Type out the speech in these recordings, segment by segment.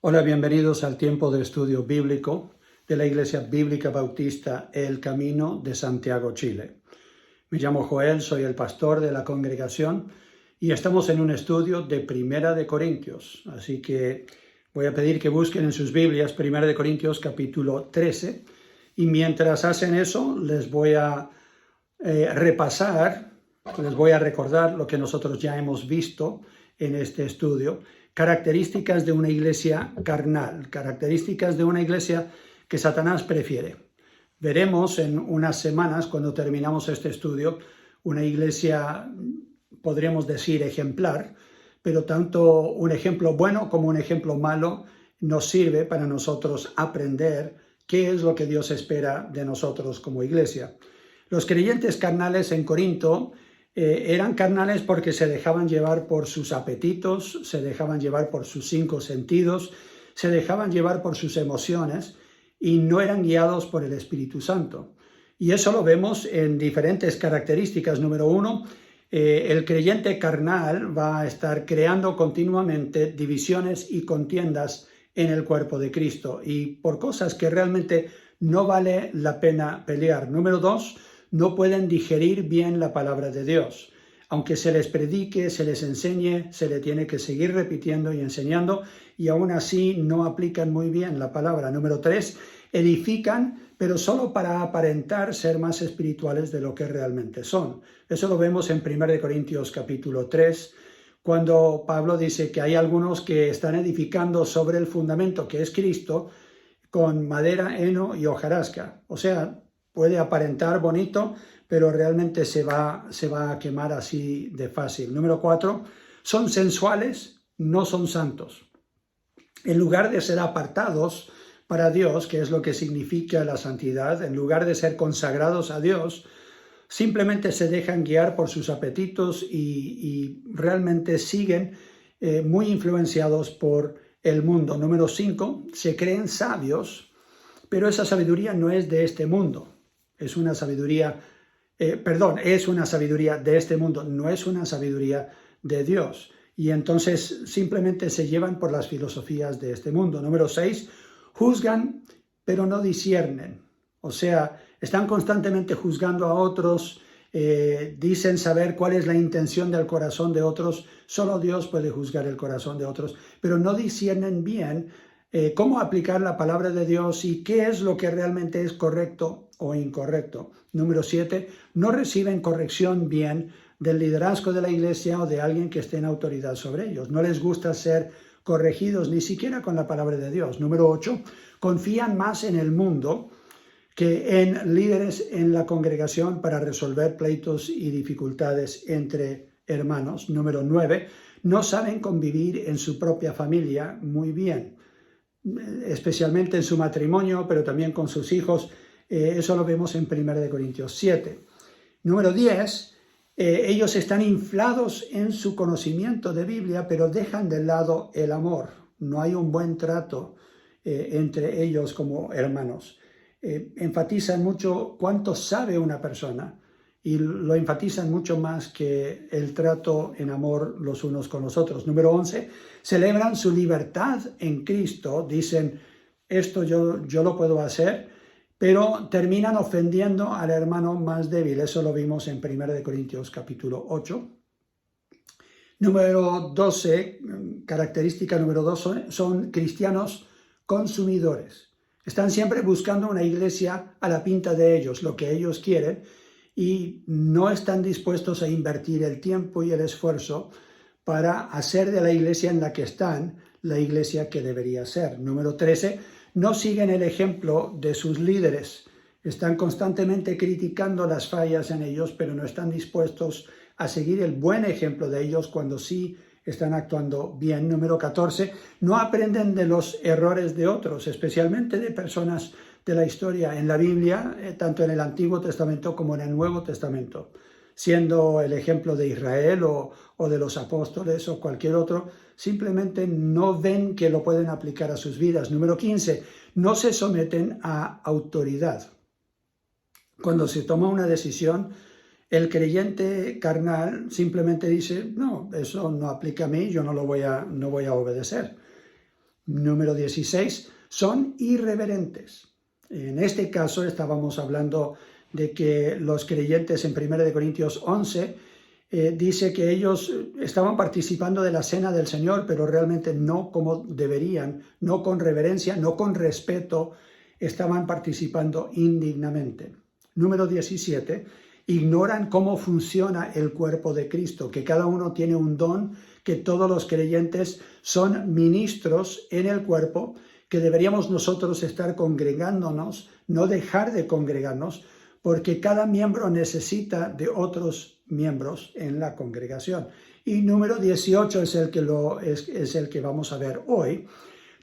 Hola, bienvenidos al tiempo de estudio bíblico de la Iglesia Bíblica Bautista El Camino de Santiago, Chile. Me llamo Joel, soy el pastor de la congregación y estamos en un estudio de Primera de Corintios. Así que voy a pedir que busquen en sus Biblias Primera de Corintios capítulo 13 y mientras hacen eso les voy a les voy a recordar lo que nosotros ya hemos visto en este estudio. Características de una iglesia carnal, características de una iglesia que Satanás prefiere. Veremos en unas semanas, cuando terminamos este estudio, una iglesia, podríamos decir, ejemplar, pero tanto un ejemplo bueno como un ejemplo malo nos sirve para nosotros aprender qué es lo que Dios espera de nosotros como iglesia. Los creyentes carnales en Corinto eran carnales porque se dejaban llevar por sus apetitos, se dejaban llevar por sus 5 sentidos, se dejaban llevar por sus emociones y no eran guiados por el Espíritu Santo. Y eso lo vemos en diferentes características. Número 1, el creyente carnal va a estar creando continuamente divisiones y contiendas en el cuerpo de Cristo y por cosas que realmente no vale la pena pelear. Número 2, no pueden digerir bien la palabra de Dios. Aunque se les predique, se les enseñe, se le tiene que seguir repitiendo y enseñando y aún así no aplican muy bien la palabra. Número 3, edifican, pero solo para aparentar ser más espirituales de lo que realmente son. Eso lo vemos en 1 Corintios capítulo 3, cuando Pablo dice que hay algunos que están edificando sobre el fundamento que es Cristo con madera, heno y hojarasca. O sea, puede aparentar bonito, pero realmente se va a quemar así de fácil. Número 4, son sensuales, no son santos. En lugar de ser apartados para Dios, que es lo que significa la santidad, en lugar de ser consagrados a Dios, simplemente se dejan guiar por sus apetitos y realmente siguen muy influenciados por el mundo. Número 5, se creen sabios, pero esa sabiduría no es de este mundo. Es una sabiduría de este mundo, no es una sabiduría de Dios. Y entonces simplemente se llevan por las filosofías de este mundo. Número 6, juzgan, pero no disciernen. O sea, están constantemente juzgando a otros, dicen saber cuál es la intención del corazón de otros. Solo Dios puede juzgar el corazón de otros, pero no disciernen bien cómo aplicar la palabra de Dios y qué es lo que realmente es correcto o incorrecto. Número 7, no reciben corrección bien del liderazgo de la iglesia o de alguien que esté en autoridad sobre ellos. No les gusta ser corregidos ni siquiera con la palabra de Dios. Número 8, confían más en el mundo que en líderes en la congregación para resolver pleitos y dificultades entre hermanos. Número 9, no saben convivir en su propia familia muy bien, especialmente en su matrimonio, pero también con sus hijos. Eso lo vemos en 1 Corintios 7. Número 10, ellos están inflados en su conocimiento de Biblia, pero dejan de lado el amor. No hay un buen trato entre ellos como hermanos. Enfatizan mucho cuánto sabe una persona y lo enfatizan mucho más que el trato en amor los unos con los otros. Número 11, celebran su libertad en Cristo, dicen, esto yo lo puedo hacer, pero terminan ofendiendo al hermano más débil. Eso lo vimos en 1 Corintios capítulo 8. Número 12, característica número 12, son cristianos consumidores. Están siempre buscando una iglesia a la pinta de ellos, lo que ellos quieren, y no están dispuestos a invertir el tiempo y el esfuerzo para hacer de la iglesia en la que están la iglesia que debería ser. Número 13, no siguen el ejemplo de sus líderes. Están constantemente criticando las fallas en ellos, pero no están dispuestos a seguir el buen ejemplo de ellos cuando sí están actuando bien. Número 14, no aprenden de los errores de otros, especialmente de personas de la historia en la Biblia, tanto en el Antiguo Testamento como en el Nuevo Testamento, siendo el ejemplo de Israel o de los apóstoles o cualquier otro, simplemente no ven que lo pueden aplicar a sus vidas. Número 15, no se someten a autoridad. Cuando se toma una decisión, el creyente carnal simplemente dice, no, eso no aplica a mí, yo no voy a obedecer. Número 16, son irreverentes. En este caso estábamos hablando de que los creyentes en 1 Corintios 11 dice que ellos estaban participando de la cena del Señor, pero realmente no como deberían, no con reverencia, no con respeto, estaban participando indignamente. Número 17, ignoran cómo funciona el cuerpo de Cristo, que cada uno tiene un don, que todos los creyentes son ministros en el cuerpo, que deberíamos nosotros estar congregándonos, no dejar de congregarnos, porque cada miembro necesita de otros miembros en la congregación. Y número 18 es el que vamos a ver hoy.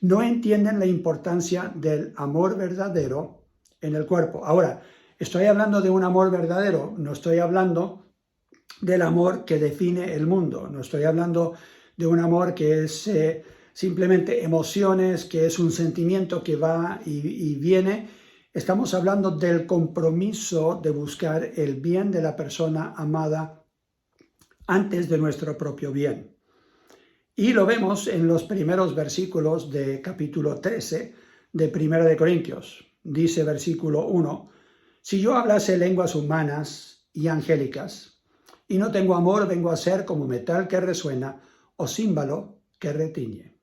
No entienden la importancia del amor verdadero en el cuerpo. Ahora, estoy hablando de un amor verdadero, no estoy hablando del amor que define el mundo, no estoy hablando de un amor que es simplemente emociones, que es un sentimiento que va y viene. Estamos hablando del compromiso de buscar el bien de la persona amada antes de nuestro propio bien. Y lo vemos en los primeros versículos de capítulo 13 de 1 Corintios. Dice versículo 1, si yo hablase lenguas humanas y angélicas, y no tengo amor, vengo a ser como metal que resuena o címbalo que retiñe.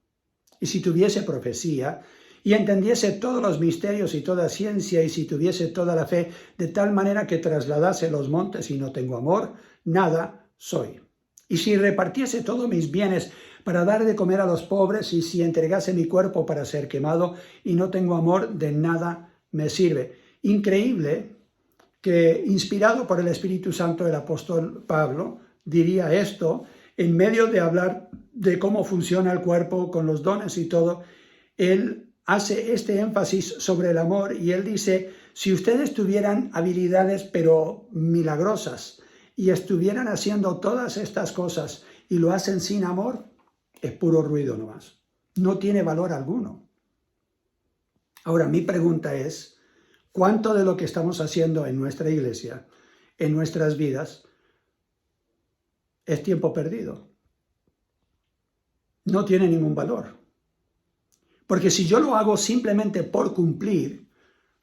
Y si tuviese profecía, y entendiese todos los misterios y toda ciencia, y si tuviese toda la fe, de tal manera que trasladase los montes y no tengo amor, nada soy. Y si repartiese todos mis bienes para dar de comer a los pobres, y si entregase mi cuerpo para ser quemado, y no tengo amor, de nada me sirve. Increíble que, inspirado por el Espíritu Santo, el apóstol Pablo diría esto, en medio de hablar de cómo funciona el cuerpo con los dones y todo, él hace este énfasis sobre el amor y él dice, si ustedes tuvieran habilidades pero milagrosas y estuvieran haciendo todas estas cosas y lo hacen sin amor, es puro ruido nomás. No tiene valor alguno. Ahora, mi pregunta es, ¿cuánto de lo que estamos haciendo en nuestra iglesia, en nuestras vidas, es tiempo perdido? No tiene ningún valor. Porque si yo lo hago simplemente por cumplir,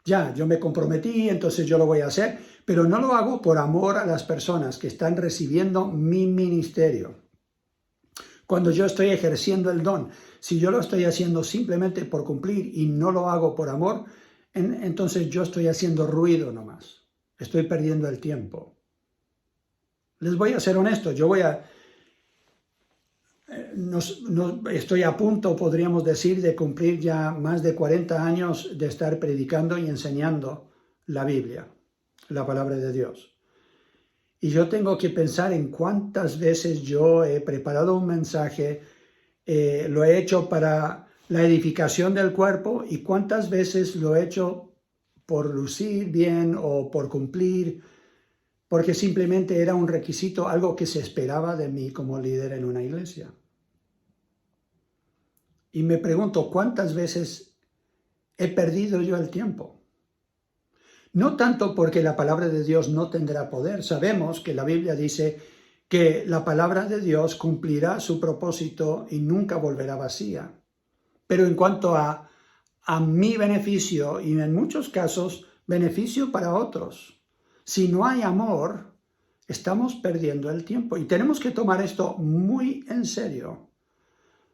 ya, yo me comprometí, entonces yo lo voy a hacer, pero no lo hago por amor a las personas que están recibiendo mi ministerio. Cuando yo estoy ejerciendo el don, si yo lo estoy haciendo simplemente por cumplir y no lo hago por amor, entonces yo estoy haciendo ruido nomás. Estoy perdiendo el tiempo. Les voy a ser honesto, estoy a punto, podríamos decir, de cumplir ya más de 40 años de estar predicando y enseñando la Biblia, la palabra de Dios. Y yo tengo que pensar en cuántas veces yo he preparado un mensaje, lo he hecho para la edificación del cuerpo y cuántas veces lo he hecho por lucir bien o por cumplir, porque simplemente era un requisito, algo que se esperaba de mí como líder en una iglesia. Y me pregunto, ¿cuántas veces he perdido yo el tiempo? No tanto porque la palabra de Dios no tendrá poder. Sabemos que la Biblia dice que la palabra de Dios cumplirá su propósito y nunca volverá vacía. Pero en cuanto a mi beneficio, y en muchos casos beneficio para otros, si no hay amor, estamos perdiendo el tiempo. Y tenemos que tomar esto muy en serio.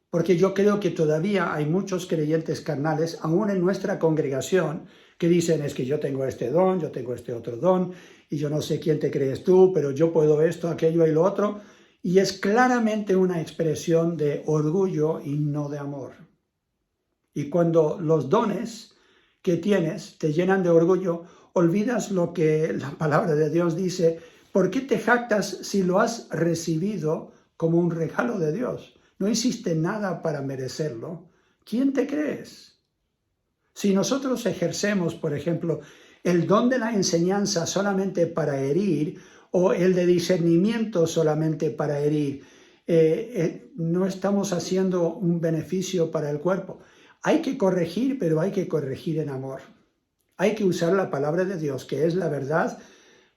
Porque yo creo que todavía hay muchos creyentes carnales, aún en nuestra congregación, que dicen, es que yo tengo este don, yo tengo este otro don, y yo no sé quién te crees tú, pero yo puedo esto, aquello y lo otro. Y es claramente una expresión de orgullo y no de amor. Y cuando los dones que tienes te llenan de orgullo, olvidas lo que la palabra de Dios dice. ¿Por qué te jactas si lo has recibido como un regalo de Dios? No hiciste nada para merecerlo. ¿Quién te crees? Si nosotros ejercemos, por ejemplo, el don de la enseñanza solamente para herir o el de discernimiento solamente para herir, no estamos haciendo un beneficio para el cuerpo. Hay que corregir, pero hay que corregir en amor. Hay que usar la palabra de Dios, que es la verdad,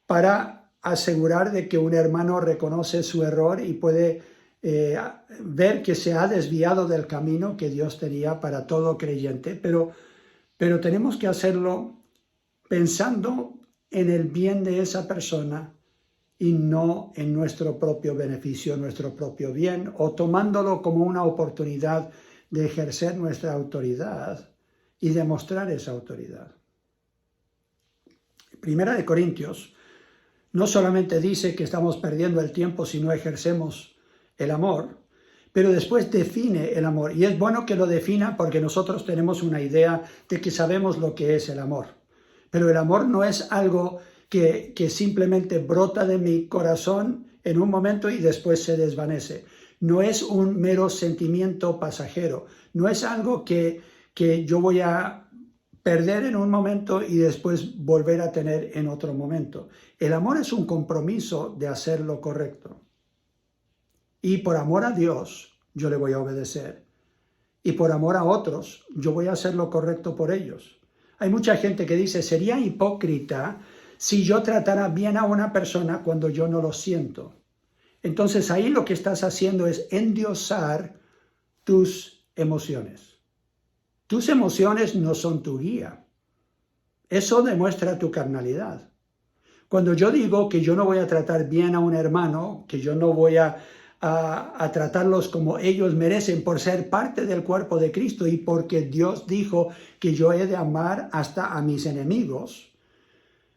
para asegurar de que un hermano reconoce su error y puede ver que se ha desviado del camino que Dios tenía para todo creyente, pero tenemos que hacerlo pensando en el bien de esa persona y no en nuestro propio beneficio, nuestro propio bien, o tomándolo como una oportunidad de ejercer nuestra autoridad y demostrar esa autoridad. Primera de Corintios no solamente dice que estamos perdiendo el tiempo si no ejercemos el amor, pero después define el amor. Y es bueno que lo defina porque nosotros tenemos una idea de que sabemos lo que es el amor. Pero el amor no es algo que simplemente brota de mi corazón en un momento y después se desvanece. No es un mero sentimiento pasajero. No es algo que yo voy a perder en un momento y después volver a tener en otro momento. El amor es un compromiso de hacer lo correcto. Y por amor a Dios, yo le voy a obedecer. Y por amor a otros, yo voy a hacer lo correcto por ellos. Hay mucha gente que dice, sería hipócrita si yo tratara bien a una persona cuando yo no lo siento. Entonces ahí lo que estás haciendo es endiosar tus emociones. Tus emociones no son tu guía. Eso demuestra tu carnalidad. Cuando yo digo que yo no voy a tratar bien a un hermano, que yo no voy a tratarlos como ellos merecen por ser parte del cuerpo de Cristo y porque Dios dijo que yo he de amar hasta a mis enemigos,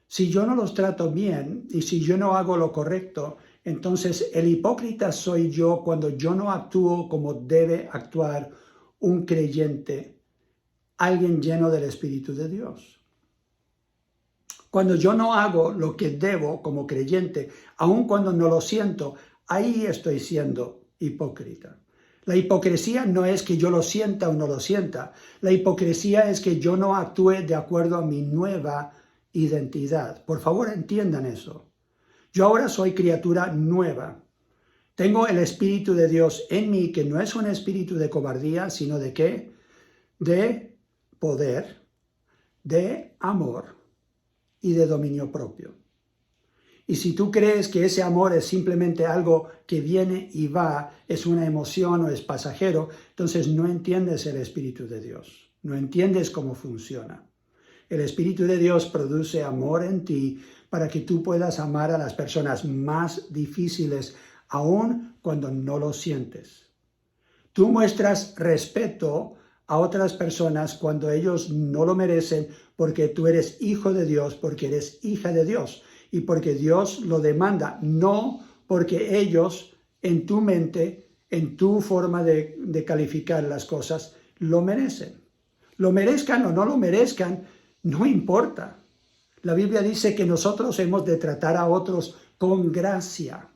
si yo no los trato bien y si yo no hago lo correcto, entonces el hipócrita soy yo cuando yo no actúo como debe actuar un creyente, alguien lleno del Espíritu de Dios. Cuando yo no hago lo que debo como creyente, aun cuando no lo siento, ahí estoy siendo hipócrita. La hipocresía no es que yo lo sienta o no lo sienta. La hipocresía es que yo no actúe de acuerdo a mi nueva identidad. Por favor, entiendan eso. Yo ahora soy criatura nueva. Tengo el Espíritu de Dios en mí, que no es un espíritu de cobardía, sino de ¿qué? De poder, de amor y de dominio propio. Y si tú crees que ese amor es simplemente algo que viene y va, es una emoción o es pasajero, entonces no entiendes el Espíritu de Dios, no entiendes cómo funciona. El Espíritu de Dios produce amor en ti para que tú puedas amar a las personas más difíciles, aun cuando no lo sientes. Tú muestras respeto a otras personas cuando ellos no lo merecen, porque tú eres hijo de Dios, porque eres hija de Dios y porque Dios lo demanda, no porque ellos en tu mente, en tu forma de calificar las cosas, lo merecen. Lo merezcan o no lo merezcan, no importa. La Biblia dice que nosotros hemos de tratar a otros con gracia,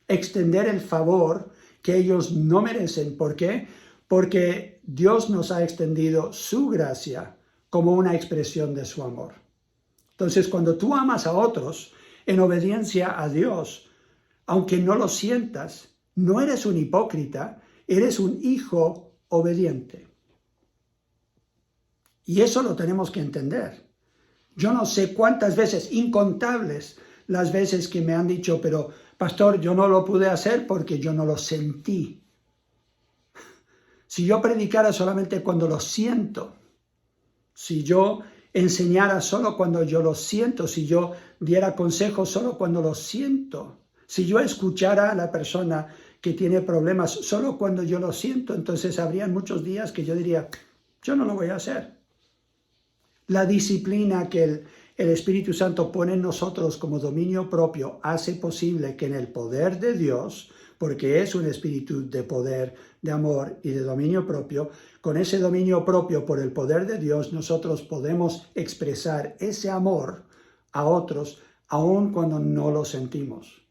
extender el favor que ellos no merecen. ¿Por qué? Porque Dios nos ha extendido su gracia como una expresión de su amor. Entonces, cuando tú amas a otros en obediencia a Dios, aunque no lo sientas, no eres un hipócrita, eres un hijo obediente. Y eso lo tenemos que entender. Yo no sé cuántas veces, incontables las veces que me han dicho, pero pastor, yo no lo pude hacer porque yo no lo sentí. Si yo predicara solamente cuando lo siento, si yo enseñara solo cuando yo lo siento, si yo diera consejos solo cuando lo siento, si yo escuchara a la persona que tiene problemas solo cuando yo lo siento, entonces habrían muchos días que yo diría, yo no lo voy a hacer. La disciplina que el Espíritu Santo pone en nosotros como dominio propio hace posible que en el poder de Dios, porque es un espíritu de poder, de amor y de dominio propio, con ese dominio propio por el poder de Dios nosotros podemos expresar ese amor a otros aun cuando no lo sentimos.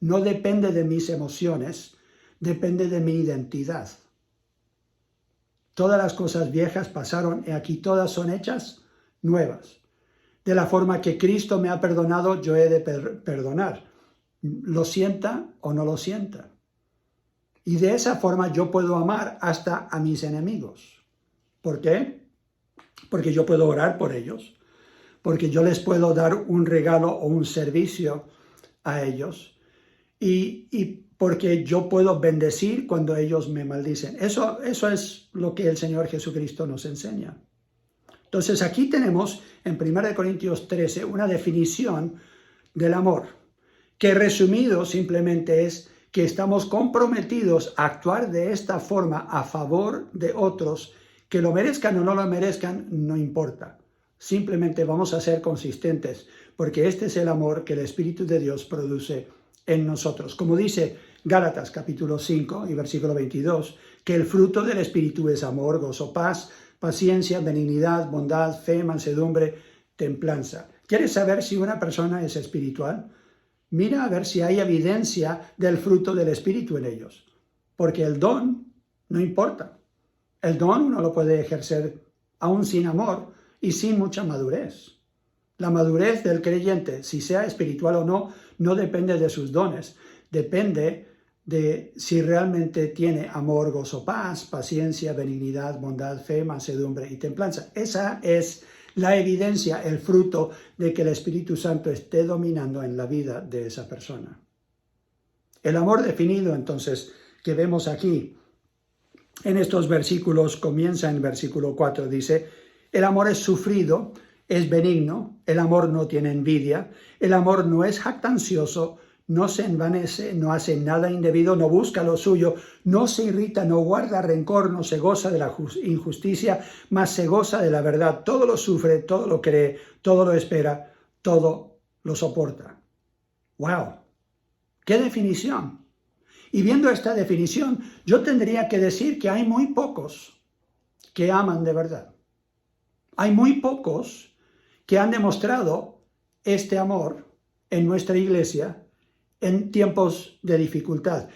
No depende de mis emociones, depende de mi identidad. Todas las cosas viejas pasaron y aquí todas son hechas nuevas. De la forma que Cristo me ha perdonado, yo he de perdonar. Lo sienta o no lo sienta. Y de esa forma yo puedo amar hasta a mis enemigos. ¿Por qué? Porque yo puedo orar por ellos. Porque yo les puedo dar un regalo o un servicio a ellos. y porque yo puedo bendecir cuando ellos me maldicen. Eso es lo que el Señor Jesucristo nos enseña. Entonces aquí tenemos en 1 Corintios 13 una definición del amor, que resumido simplemente es que estamos comprometidos a actuar de esta forma a favor de otros, que lo merezcan o no lo merezcan, no importa. Simplemente vamos a ser consistentes, porque este es el amor que el Espíritu de Dios produce en nosotros. Como dice Gálatas capítulo 5 y versículo 22, que el fruto del Espíritu es amor, gozo, paz, paciencia, benignidad, bondad, fe, mansedumbre, templanza. ¿Quieres saber si una persona es espiritual? Mira a ver si hay evidencia del fruto del Espíritu en ellos, porque el don no importa. El don uno lo puede ejercer aún sin amor y sin mucha madurez. La madurez del creyente, si sea espiritual o no, no depende de sus dones, depende de si realmente tiene amor, gozo, paz, paciencia, benignidad, bondad, fe, mansedumbre y templanza. Esa es la evidencia, el fruto de que el Espíritu Santo esté dominando en la vida de esa persona. El amor definido, entonces, que vemos aquí en estos versículos, comienza en versículo 4, dice, el amor es sufrido, es benigno, el amor no tiene envidia, el amor no es jactancioso, no se envanece, no hace nada indebido, no busca lo suyo, no se irrita, no guarda rencor, no se goza de la injusticia, mas se goza de la verdad. Todo lo sufre, todo lo cree, todo lo espera, todo lo soporta. ¡Wow! ¡Qué definición! Y viendo esta definición, yo tendría que decir que hay muy pocos que aman de verdad. Hay muy pocos que han demostrado este amor en nuestra iglesia en tiempos de dificultad.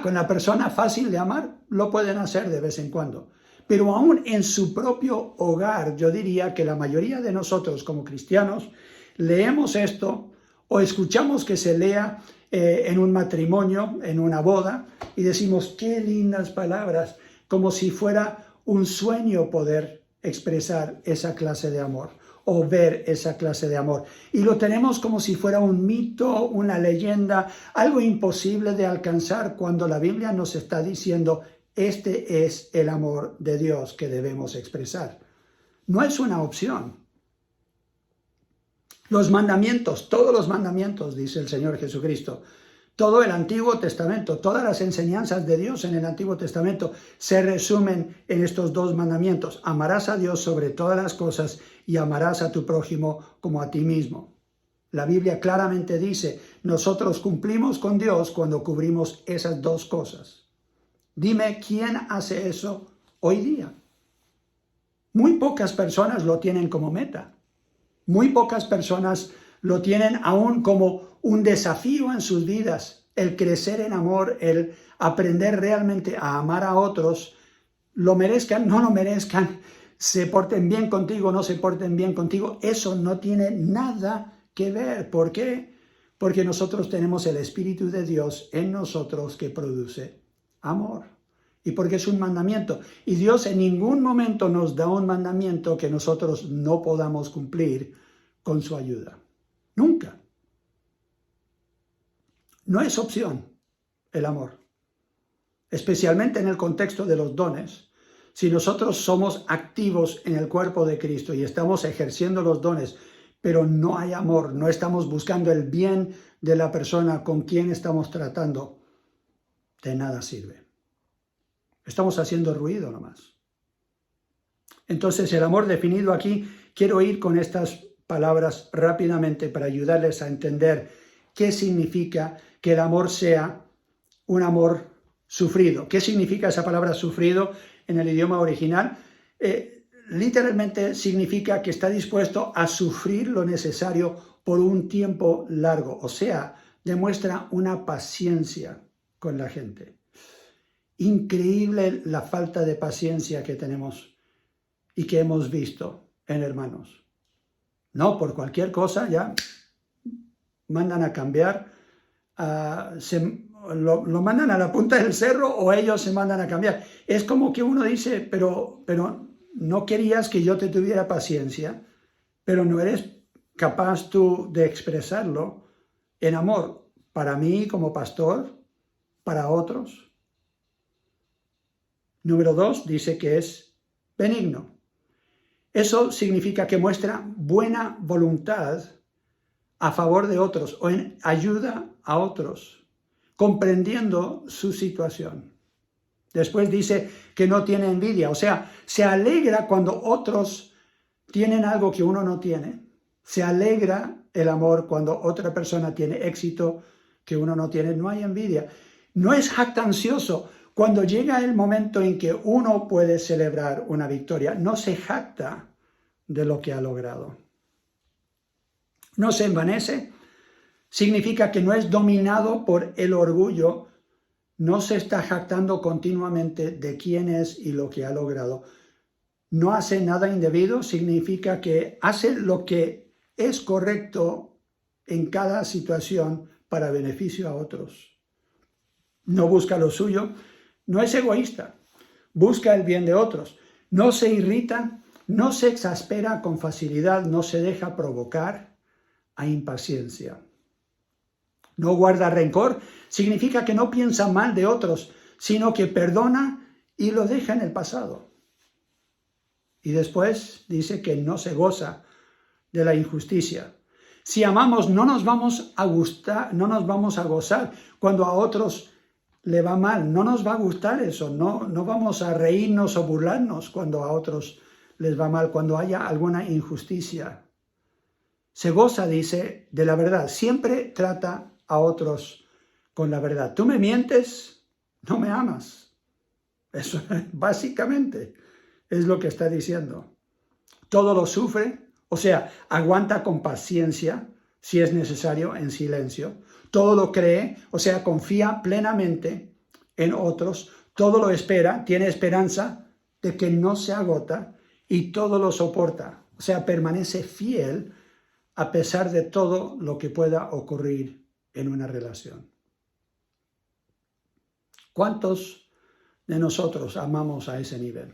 Con la persona fácil de amar, lo pueden hacer de vez en cuando. Pero aún en su propio hogar, yo diría que la mayoría de nosotros como cristianos leemos esto o escuchamos que se lea en un matrimonio, en una boda, y decimos, qué lindas palabras, como si fuera un sueño poder expresar esa clase de amor o ver esa clase de amor. Y lo tenemos como si fuera un mito, una leyenda, algo imposible de alcanzar, cuando la Biblia nos está diciendo, este es el amor de Dios que debemos expresar. No es una opción. Los mandamientos, todos los mandamientos, dice el Señor Jesucristo, todo el Antiguo Testamento, todas las enseñanzas de Dios en el Antiguo Testamento se resumen en estos dos mandamientos. Amarás a Dios sobre todas las cosas y amarás a tu prójimo como a ti mismo. La Biblia claramente dice, nosotros cumplimos con Dios cuando cubrimos esas dos cosas. Dime, ¿quién hace eso hoy día? Muy pocas personas lo tienen como meta. Muy pocas personas lo tienen aún como un desafío en sus vidas, el crecer en amor, el aprender realmente a amar a otros, lo merezcan, no lo merezcan, se porten bien contigo, no se porten bien contigo, eso no tiene nada que ver. ¿Por qué? Porque nosotros tenemos el Espíritu de Dios en nosotros que produce amor. Y porque es un mandamiento. Y Dios en ningún momento nos da un mandamiento que nosotros no podamos cumplir con su ayuda. Nunca. No es opción el amor. Especialmente en el contexto de los dones. Si nosotros somos activos en el cuerpo de Cristo y estamos ejerciendo los dones, pero no hay amor, no estamos buscando el bien de la persona con quien estamos tratando, de nada sirve. Estamos haciendo ruido nomás. Entonces, el amor definido aquí, quiero ir con estas palabras rápidamente para ayudarles a entender qué significa que el amor sea un amor sufrido. ¿Qué significa esa palabra sufrido en el idioma original? Literalmente significa que está dispuesto a sufrir lo necesario por un tiempo largo. O sea, demuestra una paciencia con la gente. Increíble la falta de paciencia que tenemos y que hemos visto en hermanos. No, por cualquier cosa ya mandan a cambiar, lo mandan a la punta del cerro o ellos se mandan a cambiar. Es como que uno dice, pero no querías que yo te tuviera paciencia, pero no eres capaz tú de expresarlo en amor. para mí como pastor, para otros. Número 2, dice que es benigno. Eso significa que muestra buena voluntad a favor de otros o en ayuda a otros, comprendiendo su situación. Después dice que no tiene envidia, o sea, se alegra cuando otros tienen algo que uno no tiene. Se alegra el amor cuando otra persona tiene éxito que uno no tiene. No hay envidia. No es jactancioso. Cuando llega el momento en que uno puede celebrar una victoria, no se jacta de lo que ha logrado. No se envanece. Significa que no es dominado por el orgullo. No se está jactando continuamente de quién es y lo que ha logrado. No hace nada indebido. Significa que hace lo que es correcto en cada situación para beneficio a otros. No busca lo suyo. No es egoísta, busca el bien de otros, no se irrita, no se exaspera con facilidad, no se deja provocar a impaciencia. No guarda rencor, significa que no piensa mal de otros, sino que perdona y lo deja en el pasado. Y después dice que no se goza de la injusticia. Si amamos, no nos vamos a gozar cuando a otros le va mal, no nos va a gustar eso, no vamos a reírnos o burlarnos cuando a otros les va mal, cuando haya alguna injusticia. Se goza, dice, de la verdad, siempre trata a otros con la verdad. Tú me mientes, no me amas. Eso básicamente es lo que está diciendo. Todo lo sufre, o sea, aguanta con paciencia, si es necesario, en silencio. Todo lo cree, o sea, confía plenamente en otros. Todo lo espera, tiene esperanza de que no se agota y todo lo soporta. O sea, permanece fiel a pesar de todo lo que pueda ocurrir en una relación. ¿Cuántos de nosotros amamos a ese nivel?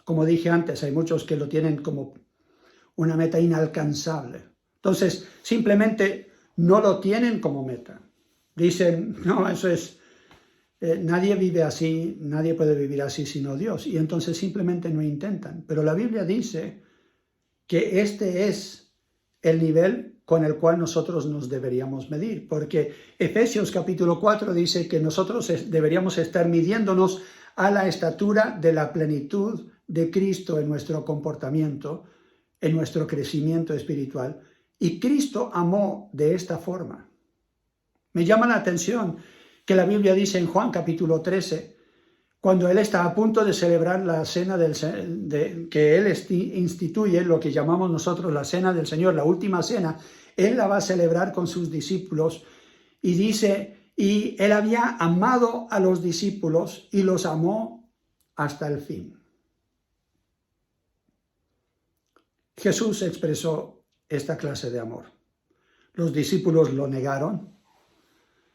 Como dije antes, hay muchos que lo tienen como una meta inalcanzable. Entonces, simplemente no lo tienen como meta. Dicen, no, eso es, nadie vive así, nadie puede vivir así sino Dios. Y entonces simplemente no intentan. Pero la Biblia dice que este es el nivel con el cual nosotros nos deberíamos medir. Porque Efesios capítulo 4 dice que nosotros deberíamos estar midiéndonos a la estatura de la plenitud de Cristo en nuestro comportamiento, en nuestro crecimiento espiritual. Y Cristo amó de esta forma. Me llama la atención que la Biblia dice en Juan capítulo 13, cuando Él está a punto de celebrar la cena que Él instituye, lo que llamamos nosotros la cena del Señor, la última cena, Él la va a celebrar con sus discípulos y dice, y Él había amado a los discípulos y los amó hasta el fin. Jesús expresó esta clase de amor. Los discípulos lo negaron,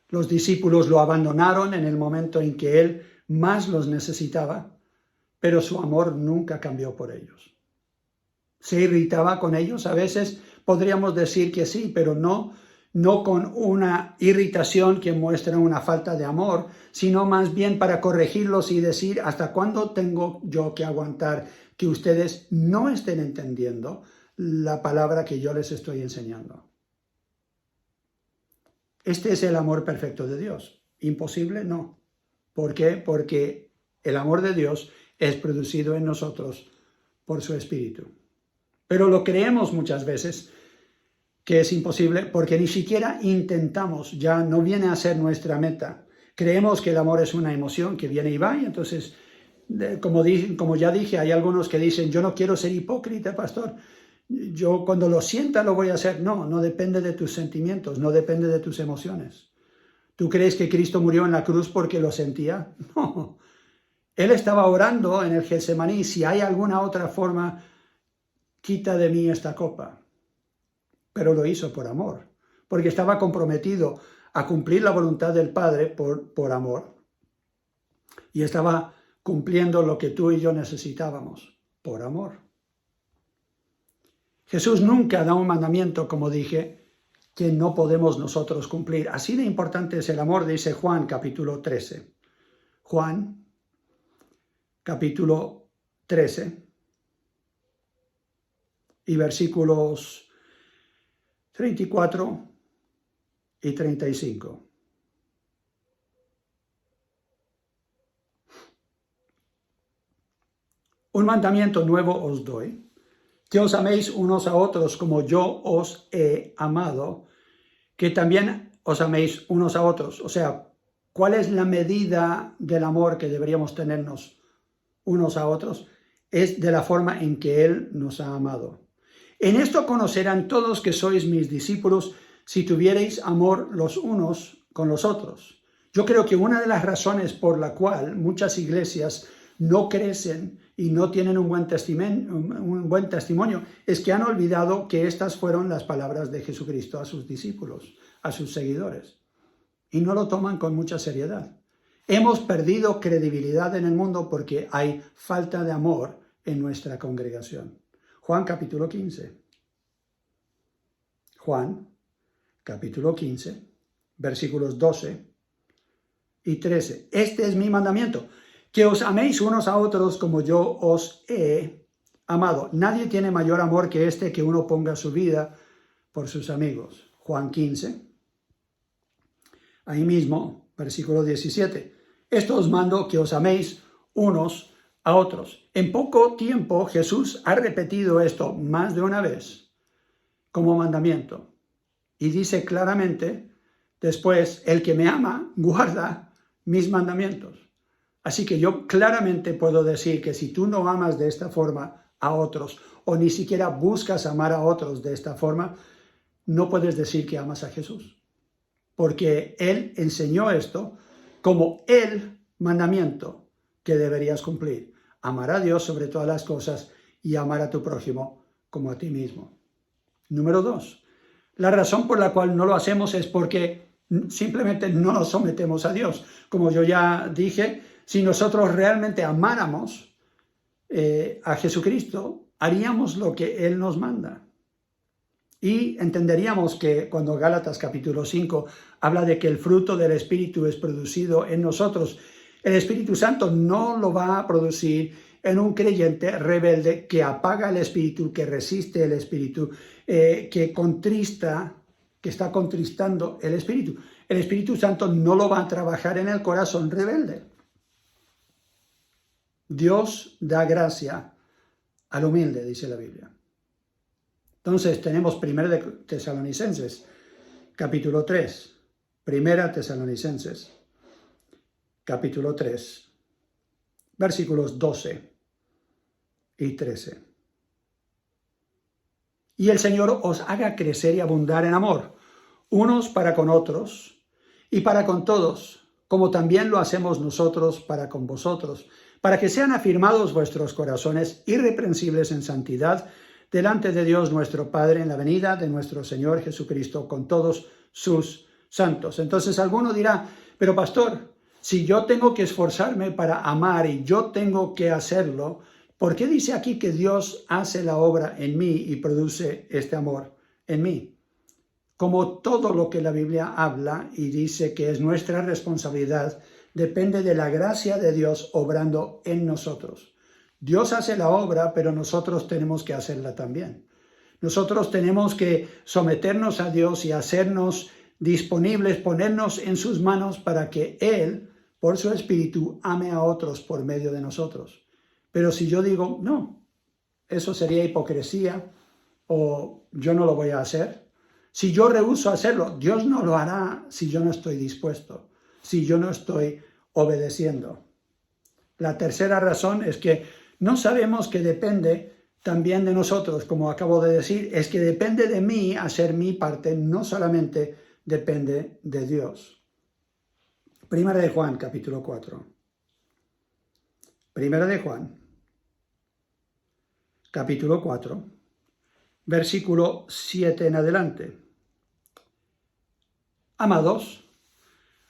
los discípulos lo abandonaron en el momento en que Él más los necesitaba, pero su amor nunca cambió por ellos. ¿Se irritaba con ellos? A veces podríamos decir que sí, pero no con una irritación que muestra una falta de amor, sino más bien para corregirlos y decir, ¿hasta cuándo tengo yo que aguantar que ustedes no estén entendiendo la palabra que yo les estoy enseñando? Este es el amor perfecto de Dios. ¿Imposible? No. ¿Por qué? Porque el amor de Dios es producido en nosotros por su Espíritu. Pero lo creemos muchas veces que es imposible porque ni siquiera intentamos, ya no viene a ser nuestra meta. Creemos que el amor es una emoción que viene y va, y entonces, como ya dije, hay algunos que dicen, yo no quiero ser hipócrita, pastor, yo cuando lo sienta lo voy a hacer. No depende de tus sentimientos, no depende de tus emociones. ¿Tú crees que Cristo murió en la cruz porque lo sentía? No. Él estaba orando en el Getsemaní, si hay alguna otra forma, quita de mí esta copa. Pero lo hizo por amor, porque estaba comprometido a cumplir la voluntad del Padre por amor. Y estaba cumpliendo lo que tú y yo necesitábamos, por amor. Jesús nunca da un mandamiento, como dije, que no podemos nosotros cumplir. Así de importante es el amor, dice Juan capítulo 13. Juan capítulo 13 y versículos 34 y 35. Un mandamiento nuevo os doy, que os améis unos a otros como yo os he amado, que también os améis unos a otros. O sea, ¿cuál es la medida del amor que deberíamos tenernos unos a otros? Es de la forma en que Él nos ha amado. En esto conocerán todos que sois mis discípulos, si tuvierais amor los unos con los otros. Yo creo que una de las razones por la cual muchas iglesias no crecen y no tienen un buen testimonio es que han olvidado que estas fueron las palabras de Jesucristo a sus discípulos, a sus seguidores, y no lo toman con mucha seriedad. Hemos perdido credibilidad en el mundo porque hay falta de amor en nuestra congregación. Juan capítulo 15. Juan capítulo 15, versículos 12 y 13. Este es mi mandamiento, que os améis unos a otros como yo os he amado. Nadie tiene mayor amor que este, que uno ponga su vida por sus amigos. Juan 15. Ahí mismo, versículo 17. Esto os mando, que os améis unos a otros. En poco tiempo Jesús ha repetido esto más de una vez como mandamiento. Y dice claramente después, el que me ama guarda mis mandamientos. Así que yo claramente puedo decir que si tú no amas de esta forma a otros, o ni siquiera buscas amar a otros de esta forma, no puedes decir que amas a Jesús. Porque Él enseñó esto como el mandamiento que deberías cumplir. Amar a Dios sobre todas las cosas y amar a tu prójimo como a ti mismo. Número 2. La razón por la cual no lo hacemos es porque simplemente no nos sometemos a Dios. Como yo ya dije, si nosotros realmente amáramos a Jesucristo, haríamos lo que Él nos manda. Y entenderíamos que cuando Gálatas capítulo 5 habla de que el fruto del Espíritu es producido en nosotros, el Espíritu Santo no lo va a producir en un creyente rebelde que apaga el Espíritu, que resiste el Espíritu, que contrista, que está contristando el Espíritu. El Espíritu Santo no lo va a trabajar en el corazón rebelde. Dios da gracia al humilde, dice la Biblia. Entonces tenemos 1 Tesalonicenses, capítulo 3. 1 Tesalonicenses, capítulo 3, versículos 12 y 13. Y el Señor os haga crecer y abundar en amor, unos para con otros y para con todos, como también lo hacemos nosotros para con vosotros, para que sean afirmados vuestros corazones irreprensibles en santidad, delante de Dios nuestro Padre en la venida de nuestro Señor Jesucristo con todos sus santos. Entonces alguno dirá, pero pastor, si yo tengo que esforzarme para amar y yo tengo que hacerlo, ¿por qué dice aquí que Dios hace la obra en mí y produce este amor en mí? Como todo lo que la Biblia habla y dice que es nuestra responsabilidad, depende de la gracia de Dios obrando en nosotros. Dios hace la obra, pero nosotros tenemos que hacerla también. Nosotros tenemos que someternos a Dios y hacernos disponibles, ponernos en sus manos para que Él, por su Espíritu, ame a otros por medio de nosotros. Pero si yo digo, no, eso sería hipocresía o yo no lo voy a hacer. Si yo rehúso hacerlo, Dios no lo hará si yo no estoy dispuesto, si yo no estoy obedeciendo. La tercera razón es que no sabemos que depende también de nosotros, como acabo de decir, es que depende de mí hacer mi parte, no solamente depende de Dios. Primera de Juan, capítulo 4. Primera de Juan, capítulo 4, versículo 7 en adelante. Amados,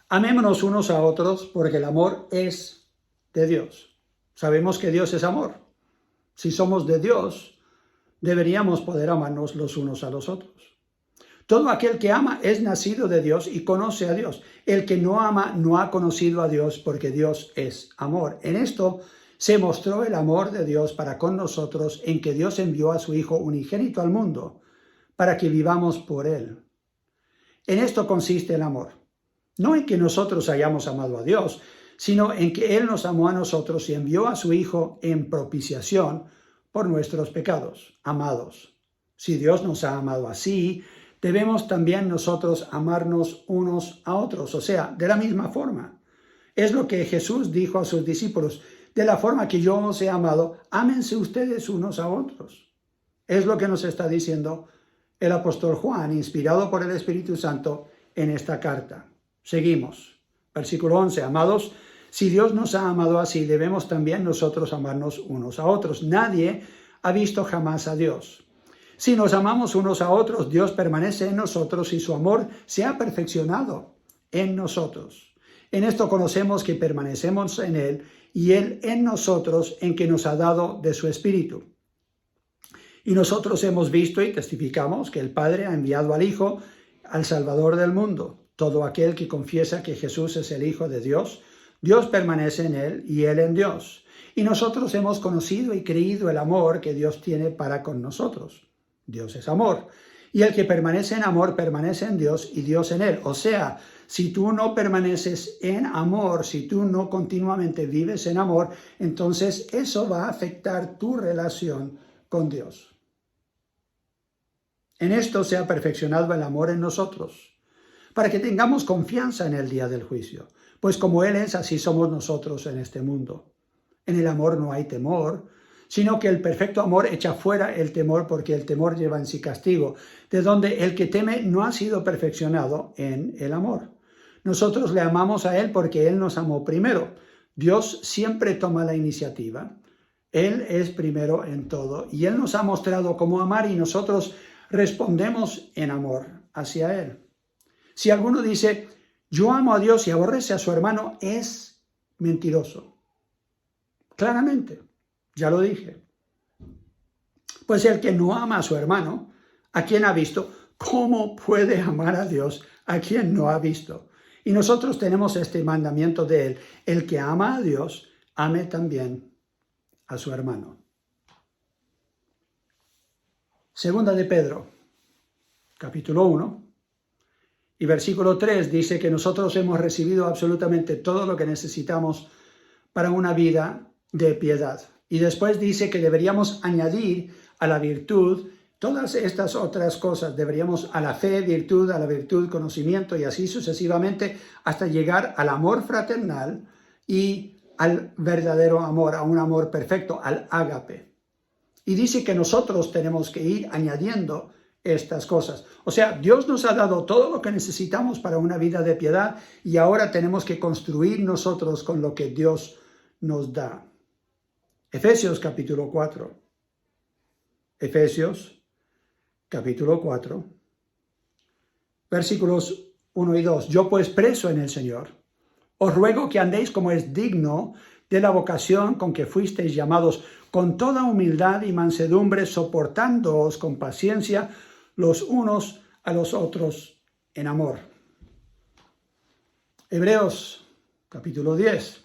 amémonos unos a otros porque el amor es de Dios. Sabemos que Dios es amor. Si somos de Dios, deberíamos poder amarnos los unos a los otros. Todo aquel que ama es nacido de Dios y conoce a Dios. El que no ama no ha conocido a Dios, porque Dios es amor. En esto se mostró el amor de Dios para con nosotros, en que Dios envió a su Hijo unigénito al mundo, para que vivamos por Él. En esto consiste el amor. No en que nosotros hayamos amado a Dios, sino en que Él nos amó a nosotros y envió a su Hijo en propiciación por nuestros pecados. Amados, si Dios nos ha amado así, debemos también nosotros amarnos unos a otros, o sea, de la misma forma. Es lo que Jesús dijo a sus discípulos: de la forma que yo os he amado, ámense ustedes unos a otros. Es lo que nos está diciendo el apóstol Juan, inspirado por el Espíritu Santo, en esta carta. Seguimos. Versículo 11. Amados, si Dios nos ha amado así, debemos también nosotros amarnos unos a otros. Nadie ha visto jamás a Dios. Si nos amamos unos a otros, Dios permanece en nosotros y su amor se ha perfeccionado en nosotros. En esto conocemos que permanecemos en Él y Él en nosotros, en que nos ha dado de su Espíritu. Y nosotros hemos visto y testificamos que el Padre ha enviado al Hijo, al Salvador del mundo. Todo aquel que confiesa que Jesús es el Hijo de Dios, Dios permanece en Él y Él en Dios. Y nosotros hemos conocido y creído el amor que Dios tiene para con nosotros. Dios es amor. Y el que permanece en amor permanece en Dios y Dios en Él. O sea, si tú no permaneces en amor, si tú no continuamente vives en amor, entonces eso va a afectar tu relación con Dios. En esto se ha perfeccionado el amor en nosotros, para que tengamos confianza en el día del juicio. Pues como Él es, así somos nosotros en este mundo. En el amor no hay temor, sino que el perfecto amor echa fuera el temor, porque el temor lleva en sí castigo, de donde el que teme no ha sido perfeccionado en el amor. Nosotros le amamos a Él porque Él nos amó primero. Dios siempre toma la iniciativa. Él es primero en todo y Él nos ha mostrado cómo amar y nosotros respondemos en amor hacia Él. Si alguno dice, yo amo a Dios y aborrece a su hermano, es mentiroso. Claramente, ya lo dije. Pues el que no ama a su hermano, ¿a quien ha visto? ¿Cómo puede amar a Dios a quien no ha visto? Y nosotros tenemos este mandamiento de Él: el que ama a Dios, ame también a su hermano. Segunda de Pedro, capítulo 1, y versículo 3 dice que nosotros hemos recibido absolutamente todo lo que necesitamos para una vida de piedad. Y después dice que deberíamos añadir a la virtud todas estas otras cosas. Deberíamos a la fe, virtud, a la virtud, conocimiento, y así sucesivamente hasta llegar al amor fraternal y al verdadero amor, a un amor perfecto, al ágape. Y dice que nosotros tenemos que ir añadiendo estas cosas. O sea, Dios nos ha dado todo lo que necesitamos para una vida de piedad y ahora tenemos que construir nosotros con lo que Dios nos da. Efesios capítulo 4. Efesios capítulo 4, versículos 1 y 2. Yo pues, preso en el Señor, os ruego que andéis como es digno de la vocación con que fuisteis llamados, con toda humildad y mansedumbre, soportándoos con paciencia los unos a los otros en amor. Hebreos capítulo 10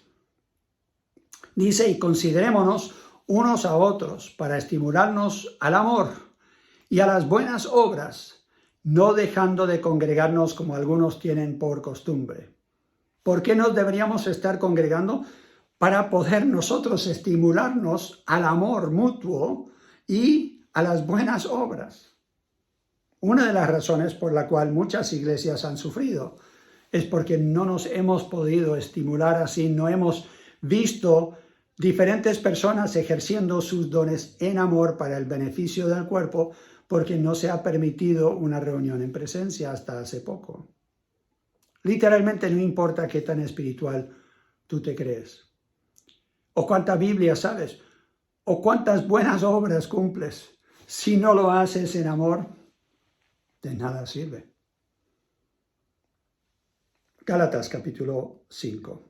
dice, y considerémonos unos a otros para estimularnos al amor y a las buenas obras, no dejando de congregarnos como algunos tienen por costumbre. ¿Por qué nos deberíamos estar congregando? Para poder nosotros estimularnos al amor mutuo y a las buenas obras. Una de las razones por la cual muchas iglesias han sufrido es porque no nos hemos podido estimular así, no hemos visto diferentes personas ejerciendo sus dones en amor para el beneficio del cuerpo, porque no se ha permitido una reunión en presencia hasta hace poco. Literalmente no importa qué tan espiritual tú te crees, o cuánta Biblia sabes, o cuántas buenas obras cumples. Si no lo haces en amor, de nada sirve. Gálatas capítulo 5.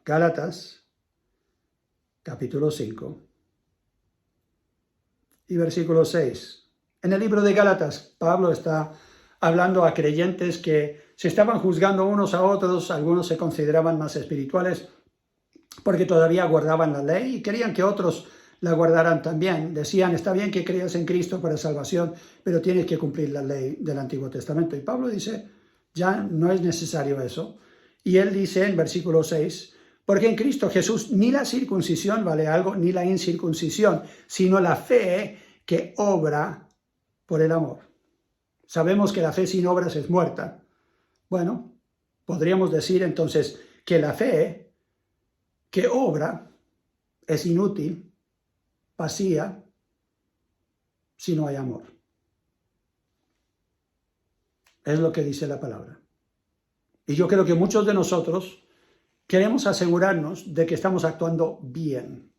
Gálatas capítulo 5 y versículo 6. En el libro de Gálatas, Pablo está hablando a creyentes que se estaban juzgando unos a otros, algunos se consideraban más espirituales porque todavía guardaban la ley y querían que otros la guardaran también. Decían, está bien que creas en Cristo para salvación, pero tienes que cumplir la ley del Antiguo Testamento. Y Pablo dice, ya no es necesario eso. Y él dice en versículo 6, porque en Cristo Jesús ni la circuncisión vale algo, ni la incircuncisión, sino la fe que obra por el amor. Sabemos que la fe sin obras es muerta. Bueno, podríamos decir entonces que la fe que obra es inútil, vacía, si no hay amor. Es lo que dice la palabra. Y yo creo que muchos de nosotros queremos asegurarnos de que estamos actuando bien.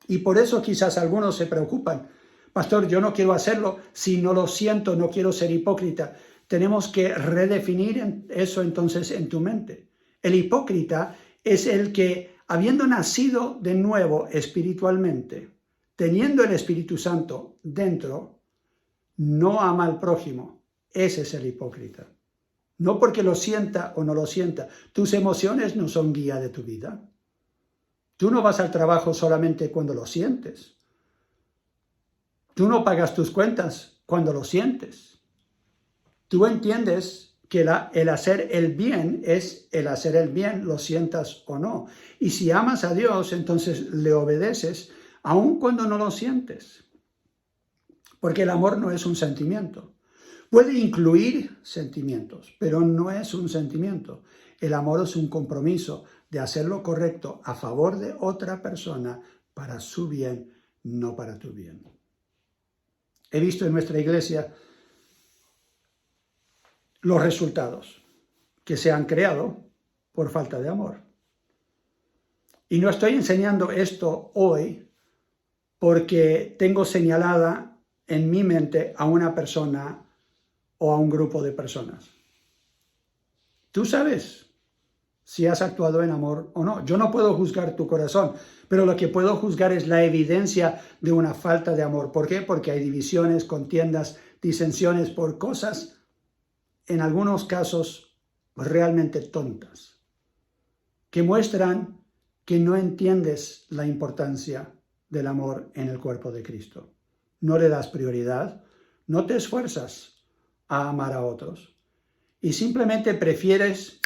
Y por eso quizás algunos se preocupan. Pastor, yo no quiero hacerlo si no lo siento, no quiero ser hipócrita. Tenemos que redefinir eso entonces en tu mente. El hipócrita es el que, habiendo nacido de nuevo espiritualmente, teniendo el Espíritu Santo dentro, no ama al prójimo. Ese es el hipócrita. No porque lo sienta o no lo sienta. Tus emociones no son guía de tu vida. Tú no vas al trabajo solamente cuando lo sientes. Tú no pagas tus cuentas cuando lo sientes. Tú entiendes que el hacer el bien es el hacer el bien, lo sientas o no. Y si amas a Dios, entonces le obedeces, aun cuando no lo sientes. Porque el amor no es un sentimiento. Puede incluir sentimientos, pero no es un sentimiento. El amor es un compromiso de hacer lo correcto a favor de otra persona para su bien, no para tu bien. He visto en nuestra iglesia los resultados que se han creado por falta de amor. Y no estoy enseñando esto hoy porque tengo señalada en mi mente a una persona o a un grupo de personas. Tú sabes si has actuado en amor o no. Yo no puedo juzgar tu corazón, pero lo que puedo juzgar es la evidencia de una falta de amor. ¿Por qué? Porque hay divisiones, contiendas, disensiones por cosas, en algunos casos, realmente tontas, que muestran que no entiendes la importancia del amor en el cuerpo de Cristo. No le das prioridad, no te esfuerzas a amar a otros y simplemente prefieres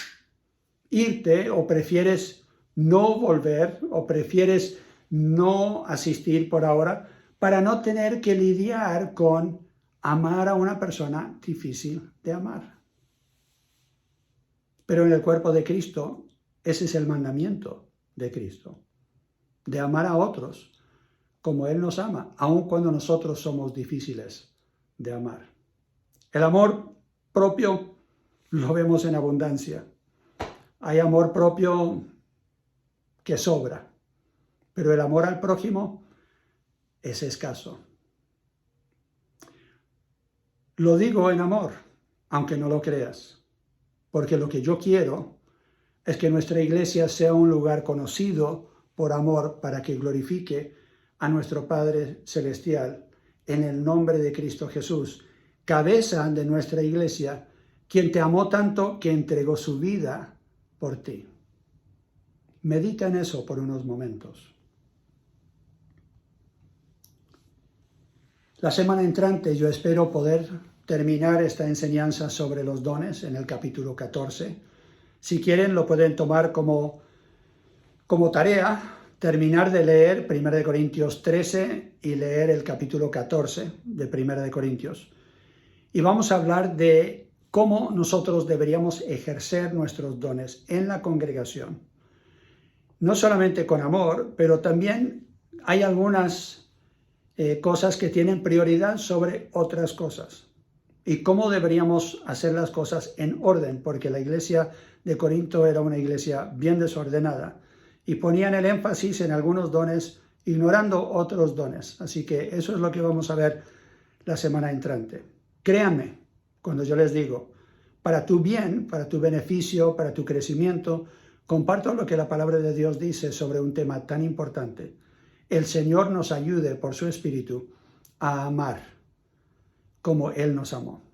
irte o prefieres no volver o prefieres no asistir por ahora para no tener que lidiar con amar a una persona difícil de amar. Pero en el cuerpo de Cristo, ese es el mandamiento de Cristo, de amar a otros como Él nos ama, aun cuando nosotros somos difíciles de amar. El amor propio lo vemos en abundancia. Hay amor propio que sobra, pero el amor al prójimo es escaso. Lo digo en amor, aunque no lo creas, porque lo que yo quiero es que nuestra iglesia sea un lugar conocido por amor para que glorifique a nuestro Padre Celestial en el nombre de Cristo Jesús, cabeza de nuestra iglesia, quien te amó tanto que entregó su vida por ti. Medita en eso por unos momentos. La semana entrante yo espero poder terminar esta enseñanza sobre los dones en el capítulo 14. Si quieren lo pueden tomar como tarea, terminar de leer 1 Corintios 13 y leer el capítulo 14 de 1 Corintios. Y vamos a hablar de cómo nosotros deberíamos ejercer nuestros dones en la congregación. No solamente con amor, pero también hay algunas cosas que tienen prioridad sobre otras cosas. Y cómo deberíamos hacer las cosas en orden, porque la iglesia de Corinto era una iglesia bien desordenada y ponían el énfasis en algunos dones, ignorando otros dones. Así que eso es lo que vamos a ver la semana entrante. Créanme cuando yo les digo, para tu bien, para tu beneficio, para tu crecimiento, comparto lo que la palabra de Dios dice sobre un tema tan importante. El Señor nos ayude por su Espíritu a amar como Él nos amó.